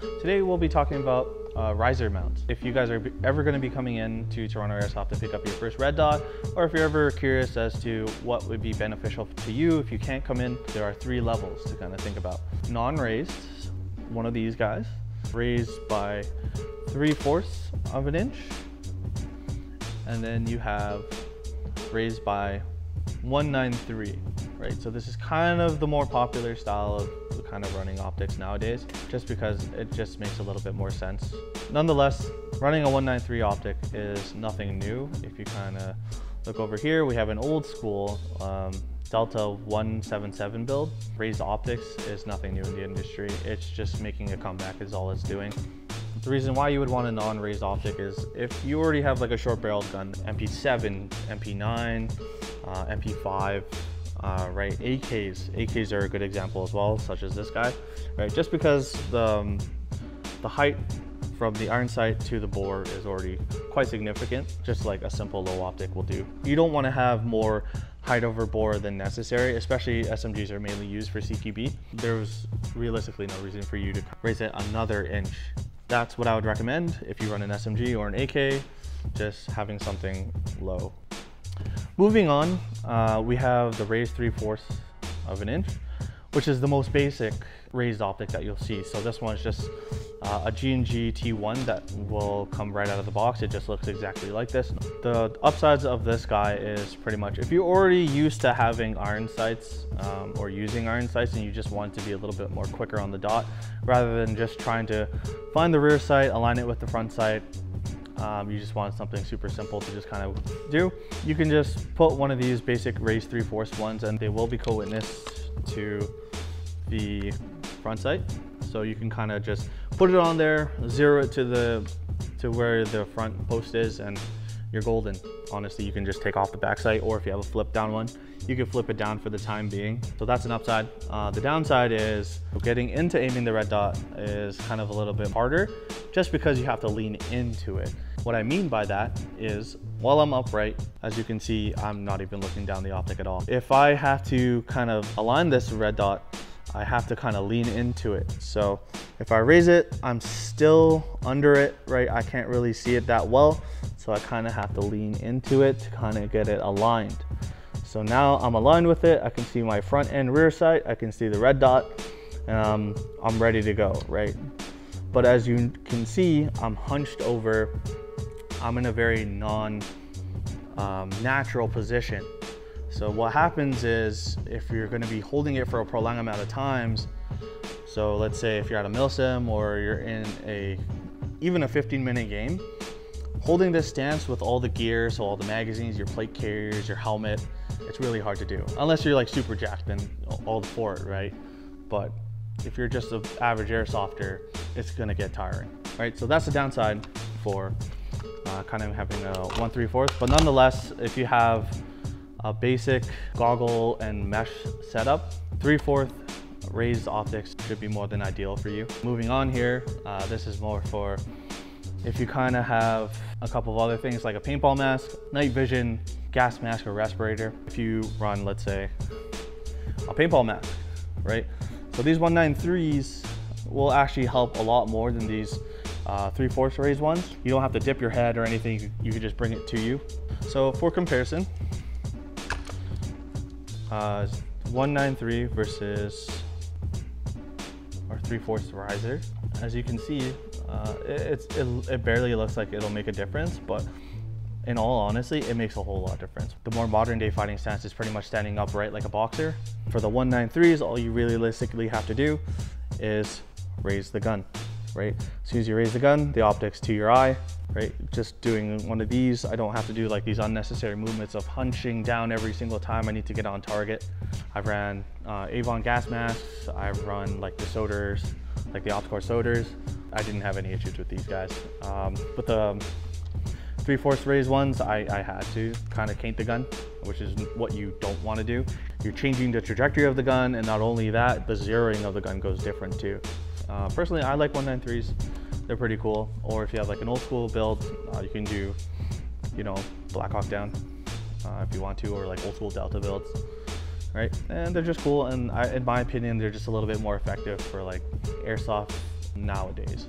Today we'll be talking about riser mounts. If you guys are ever going to be coming in to Toronto Airsoft to pick up your first red dot, or if you're ever curious as to what would be beneficial to you if you can't come in, there are 3 levels to kind of think about. Non-raised, one of these guys, raised by 3/4 of an inch, and then you have raised by 193, right? So this is kind of the more popular style of kind of running optics nowadays, just because it just makes a little bit more sense. Nonetheless, running a 193 optic is nothing new. If you kind of look over here, we have an old school Delta 177 build. Raised optics is nothing new in the industry. It's just making a comeback is all it's doing. The reason why you would want a non-raised optic is if you already have like a short barreled gun, MP7, MP9, MP5, right, AKs are a good example as well, such as this guy, right? Just because the height from the iron sight to the bore is already quite significant, just like a simple low optic will do. You don't want to have more height over bore than necessary, especially SMGs are mainly used for CQB. There's realistically no reason for you to raise it another inch. That's what I would recommend if you run an SMG or an AK, just having something low. Moving on, we have the raised 3/4 of an inch, which is the most basic raised optic that you'll see. So this one is just a G&G T1 that will come right out of the box. It just looks exactly like this. The upsides of this guy is pretty much if you're already used to having iron sights or using iron sights and you just want to be a little bit more quicker on the dot, rather than just trying to find the rear sight, align it with the front sight, you just want something super simple to just kind of do. You can just put one of these basic raised 3/4 ones and they will be co-witnessed to the front sight. So you can kind of just put it on there, zero it to where the front post is, and you're golden. Honestly, you can just take off the back sight, or if you have a flip down one, you can flip it down for the time being. So that's an upside. The downside is getting into aiming the red dot is kind of a little bit harder, just because you have to lean into it. What I mean by that is, while I'm upright, as you can see, I'm not even looking down the optic at all. If I have to kind of align this red dot, I have to kind of lean into it. So if I raise it, I'm still under it, right? I can't really see it that well. So I kind of have to lean into it to kind of get it aligned. So now I'm aligned with it. I can see my front and rear sight. I can see the red dot, and I'm ready to go, right? But as you can see, I'm hunched over. I'm in a very natural position. So what happens is, if you're going to be holding it for a prolonged amount of times, so let's say if you're at a Mil-Sim or you're in even a 15-minute game, holding this stance with all the gear, so all the magazines, your plate carriers, your helmet, it's really hard to do. Unless you're like super jacked and all for it, right? But if you're just an average airsofter, it's gonna get tiring, right? So that's the downside for kind of having a 1/3/4. But nonetheless, if you have a basic goggle and mesh setup, 3/4 raised optics should be more than ideal for you. Moving on here, this is more for if you kind of have a couple of other things like a paintball mask, night vision, gas mask, or respirator. If you run, let's say, a paintball mask, right? So these 193s will actually help a lot more than these 3/4 raised ones. You don't have to dip your head or anything. You can just bring it to you. So for comparison, 193 versus our 3/4 riser. As you can see, it barely looks like it'll make a difference, but in all honesty, it makes a whole lot of difference. The more modern day fighting stance is pretty much standing upright like a boxer. For the 193s, all you realistically have to do is raise the gun, right? As soon as you raise the gun, the optic's to your eye, right? Just doing one of these, I don't have to do like these unnecessary movements of hunching down every single time I need to get on target. I've ran Avon gas masks, I've run like the Soders, like the OptiCore Soders. I didn't have any issues with these guys. But the 3/4 raised ones, I had to kind of cant the gun, which is what you don't want to do. You're changing the trajectory of the gun, and not only that, the zeroing of the gun goes different too. Personally, I like 193s. They're pretty cool. Or if you have like an old school build, you can do, you know, Black Hawk down if you want to, or like old school Delta builds, right? And they're just cool, and in my opinion, they're just a little bit more effective for like airsoft nowadays.